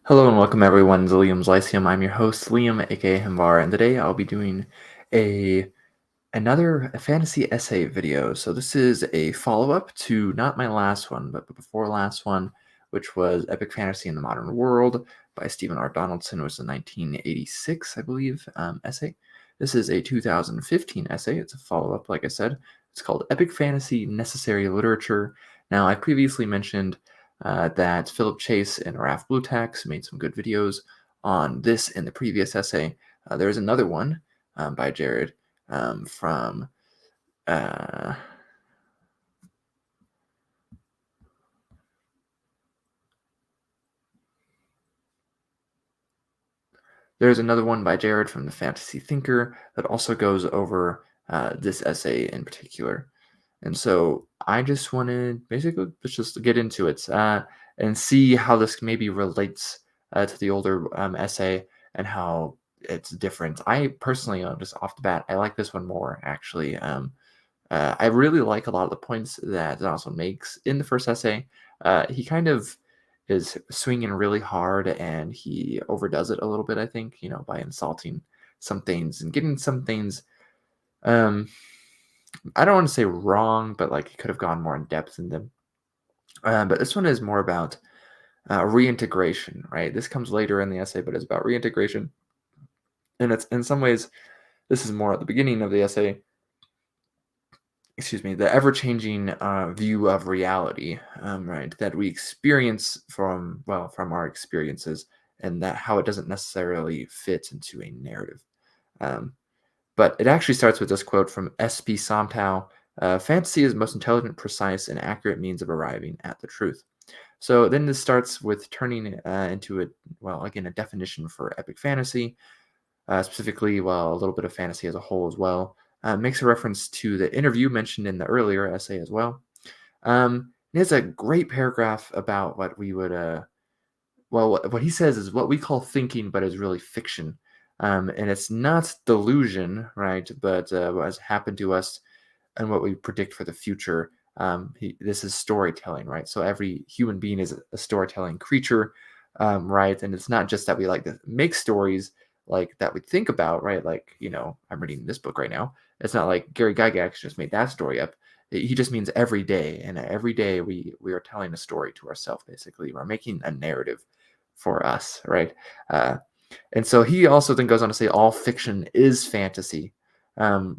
Hello and welcome everyone to Liam's Lyceum. I'm your host, Liam, aka Himbar, and today I'll be doing a another fantasy essay video. So this is a follow-up to not my last one, but the before last one, which was Epic Fantasy in the Modern World by Stephen R. Donaldson. It was a 1986, I believe, essay. This is a 2015 essay. It's a follow-up, like I said. It's called Epic Fantasy Necessary Literature. Now, I previously mentioned that Philip Chase and Raph Bluetax made some good videos on this in the previous essay. There's another one by Jared from uh, there's another one by Jared from the Fantasy Thinker that also goes over this essay in particular. And so I just wanted basically let's just get into it and see how this maybe relates to the older essay and how it's different. I personally, just off the bat, I like this one more actually. I really like a lot of the points that Donaldson makes in the first essay. He kind of is swinging really hard and he overdoes it a little bit, I think, by insulting some things and getting some things. Um, I don't want to say wrong, but like he could have gone more in depth in them. But this one is more about reintegration, right? This comes later in the essay, but it's about reintegration. And it's in some ways, this is more at the beginning of the essay, excuse me, the ever-changing view of reality, right, that we experience from our experiences, and that how it doesn't necessarily fit into a narrative. Um, but it actually starts with this quote from S.P. Somtow: "Fantasy is the most intelligent, precise, and accurate means of arriving at the truth." So then this starts with turning into again, a definition for epic fantasy, specifically, well, a little bit of fantasy as a whole as well. Makes a reference to the interview mentioned in the earlier essay as well. It has a great paragraph about what we would, what he says is what we call thinking, but is really fiction. And it's not delusion, right? But what has happened to us and what we predict for the future. This is storytelling, right? So every human being is a storytelling creature, right? And it's not just that we like to make stories like that we think about, right? Like, I'm reading this book right now. It's not like Gary Gygax just made that story up. He just means every day, and every day we are telling a story to ourselves. Basically, we're making a narrative for us, right? Uh, and so he also then goes on to say all fiction is fantasy,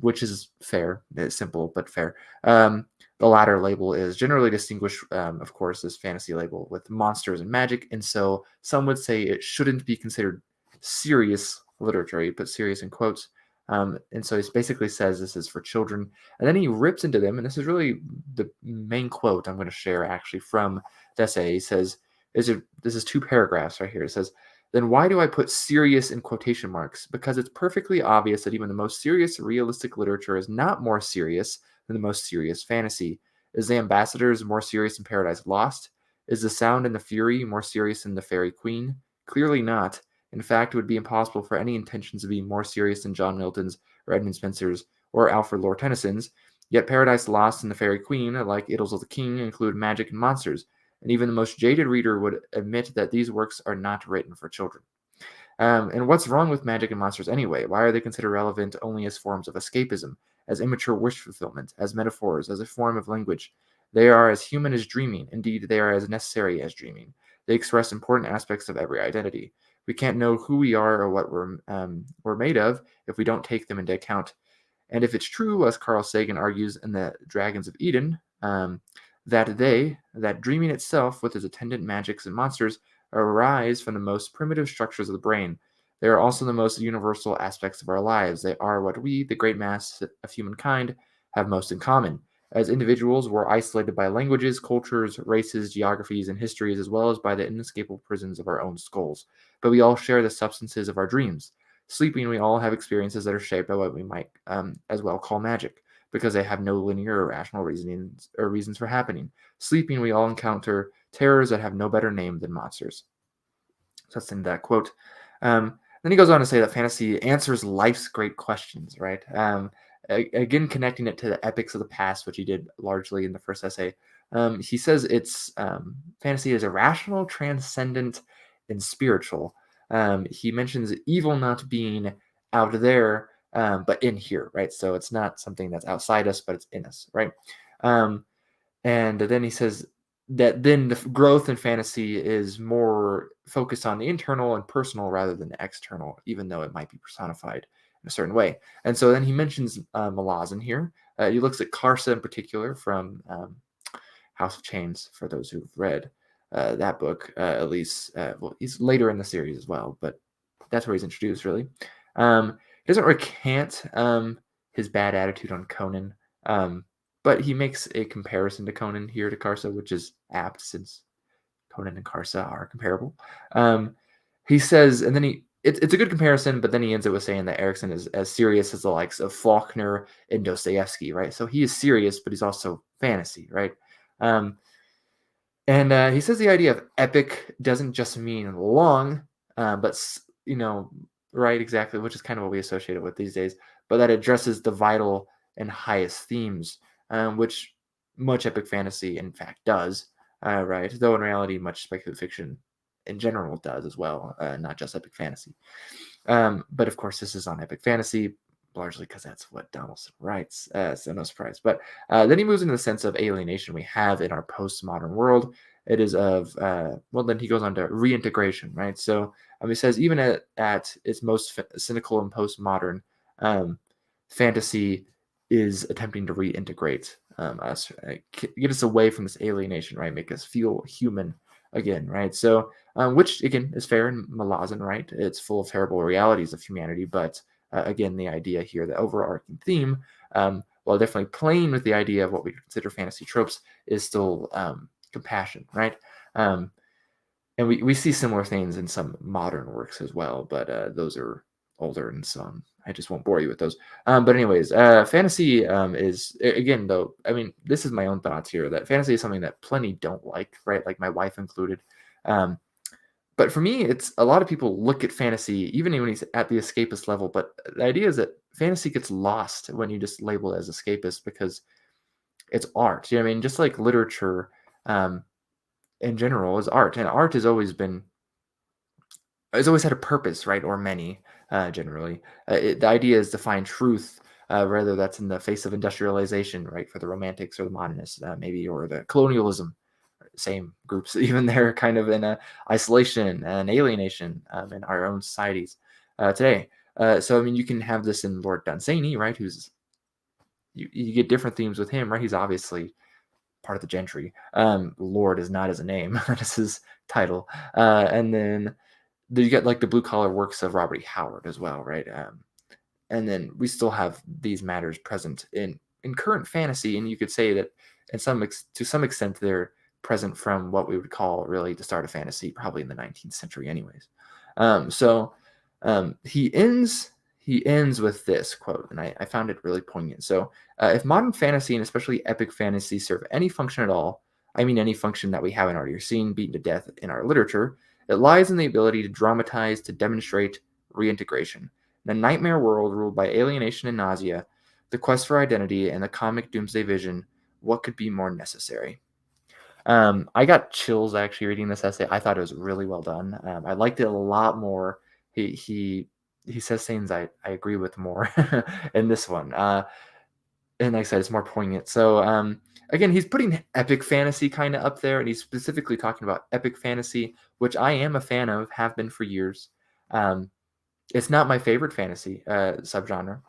which is fair. It's simple but fair. The latter label is generally distinguished, of course, as fantasy label with monsters and magic, and so some would say it shouldn't be considered serious literature. He put serious in quotes. And so he basically says this is for children. And then he rips into them, and this is really the main quote I'm going to share actually from the essay. He says, this is two paragraphs right here. It says, "Then why do I put serious in quotation marks? Because it's perfectly obvious that even the most serious realistic literature is not more serious than the most serious fantasy. Is The Ambassadors more serious than Paradise Lost? Is The Sound and the Fury more serious than The Fairy Queen? Clearly not. In fact, it would be impossible for any intentions to be more serious than John Milton's or Edmund Spencer's or Alfred Lord Tennyson's. Yet Paradise Lost and The Fairy Queen, like Idylls of the King, include magic and monsters, and even the most jaded reader would admit that these works are not written for children. And what's wrong with magic and monsters anyway? Why are they considered relevant only as forms of escapism, as immature wish fulfillment, as metaphors, as a form of language? They are as human as dreaming. Indeed, they are as necessary as dreaming. They express important aspects of every identity. We can't know who we are or what we're made of if we don't take them into account. And if it's true, as Carl Sagan argues in The Dragons of Eden, that dreaming itself, with its attendant magics and monsters, arise from the most primitive structures of the brain. They are also the most universal aspects of our lives. They are what we, the great mass of humankind, have most in common. As individuals, we're isolated by languages, cultures, races, geographies, and histories, as well as by the inescapable prisons of our own skulls. But we all share the substances of our dreams. Sleeping, we all have experiences that are shaped by what we might as well call magic, because they have no linear or rational reasonings or reasons for happening. Sleeping, we all encounter terrors that have no better name than monsters. So that's in that quote. Then he goes on to say that fantasy answers life's great questions, right? Again, connecting it to the epics of the past, which he did largely in the first essay. He says it's fantasy is irrational, transcendent, and spiritual. He mentions evil not being out there, but in here, right? So it's not something that's outside us, but it's in us, right? Um, and then he says that then the growth in fantasy is more focused on the internal and personal rather than the external, even though it might be personified in a certain way. And so then he mentions Malazan here. He looks at Karsa in particular from House of Chains, for those who've read that book, at least. Well, he's later in the series as well, but that's where he's introduced, really. He doesn't recant his bad attitude on Conan, but he makes a comparison to Conan here to Karsa, which is apt since Conan and Karsa are comparable. He says, and then it's a good comparison, but then he ends it with saying that Erikson is as serious as the likes of Faulkner and Dostoevsky, right? So he is serious, but he's also fantasy, right? Um, and he says the idea of epic doesn't just mean long, but right, exactly, which is kind of what we associate it with these days, but that addresses the vital and highest themes, which much epic fantasy, in fact, does, right? Though in reality, much speculative fiction in general does as well, not just epic fantasy. But of course, this is on epic fantasy, largely because that's what Donaldson writes, so no surprise. But then he moves into the sense of alienation we have in our postmodern world. It is of, well, then he goes on to reintegration, right? So he says, even at its most cynical and postmodern, um, fantasy is attempting to reintegrate us, get us away from this alienation, right? Make us feel human again, right? So, which again is fair in Malazan, right? It's full of terrible realities of humanity, but again, the idea here, the overarching theme, while definitely playing with the idea of what we consider fantasy tropes, is still compassion, right? Um, and we see similar things in some modern works as well, but those are older and some. I just won't bore you with those. But anyways, fantasy is again though. I mean, this is my own thoughts here. That fantasy is something that plenty don't like, right? Like my wife included. Um, but for me, it's a lot of people look at fantasy, even when he's at the escapist level. But the idea is that fantasy gets lost when you just label it as escapist because it's art. You know what I mean? Just like literature in general is art, and art has always had a purpose, right? Or many, generally. The idea is to find truth, whether that's in the face of industrialization, right? For the Romantics or the Modernists, maybe, or the colonialism, same groups, even they're kind of in a isolation and alienation in our own societies today. So I mean, you can have this in Lord Dunsany, right? Who's you get different themes with him, right? He's obviously part of the gentry. Lord is not as a name; that is his title. And then you get like the blue collar works of Robert E. Howard as well, right? And then we still have these matters present in current fantasy, and you could say that to some extent they're present from what we would call really the start of fantasy, probably in the 19th century, anyways. So he ends with this quote, and I found it really poignant. So, if modern fantasy and especially epic fantasy serve any function at all, I mean any function that we haven't already seen beaten to death in our literature, it lies in the ability to dramatize, to demonstrate reintegration. In a nightmare world ruled by alienation and nausea, the quest for identity, and the comic doomsday vision, what could be more necessary? I got chills actually reading this essay. I thought it was really well done. I liked it a lot more. He says things I agree with more in this one. And like I said, it's more poignant. So again, he's putting epic fantasy kind of up there, and he's specifically talking about epic fantasy, which I am a fan of, have been for years. Um, it's not my favorite fantasy subgenre,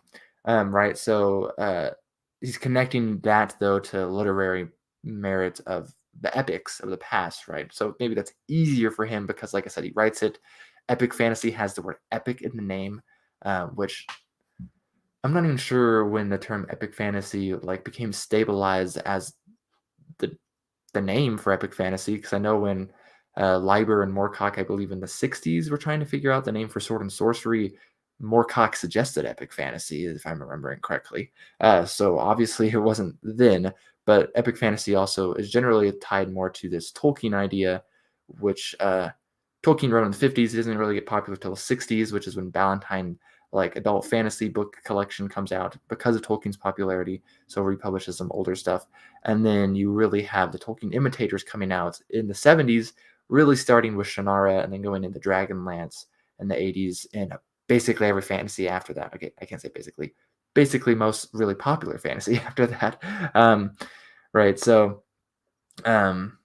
right? So he's connecting that though to literary merit of the epics of the past, right? So maybe that's easier for him because, like I said, he writes it. Epic fantasy has the word epic in the name, which I'm not even sure when the term epic fantasy like became stabilized as the the name for epic fantasy, because I know when Leiber and Moorcock, I believe in the 60s, were trying to figure out the name for sword and sorcery, Moorcock suggested epic fantasy, if I'm remembering correctly. So obviously it wasn't then, but epic fantasy also is generally tied more to this Tolkien idea, which Tolkien wrote in the 50s. It doesn't really get popular till the 60s, which is when Ballantine, like adult fantasy book collection, comes out because of Tolkien's popularity. So republishes some older stuff. And then you really have the Tolkien imitators coming out in the 70s, really starting with Shannara and then going into Dragonlance in the 80s and basically every fantasy after that. Okay, I can't say basically. Basically, most really popular fantasy after that. Right. So, um,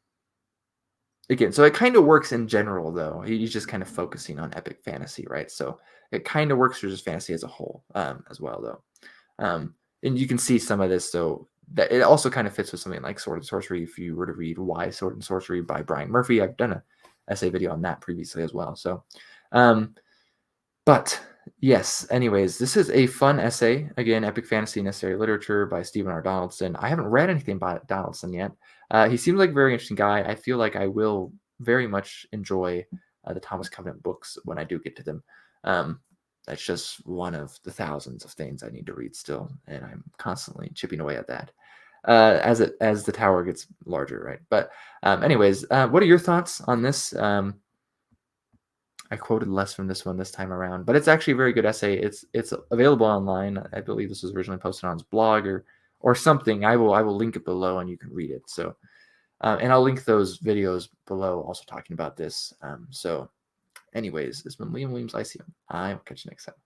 again, so it kind of works in general, though. He's just kind of focusing on epic fantasy, right? So it kind of works for just fantasy as a whole, as well, though. And you can see some of this, though, that it also kind of fits with something like Sword and Sorcery. If you were to read Why Sword and Sorcery by Brian Murphy, I've done a essay video on that previously as well. So, um, but yes, anyways, this is a fun essay. Again, Epic Fantasy Necessary Literature by Stephen R. Donaldson. I haven't read anything by Donaldson yet. He seems like a very interesting guy. I feel like I will very much enjoy the Thomas Covenant books when I do get to them. Um, that's just one of the thousands of things I need to read still, and I'm constantly chipping away at that as the tower gets larger, right? But anyways, what are your thoughts on this? I quoted less from this one this time around, but it's actually a very good essay. It's available online. I believe this was originally posted on his blog or something. I will link it below and you can read it. So and I'll link those videos below also talking about this. So anyways, this has been Liam Williams Lyceum. I will catch you next time.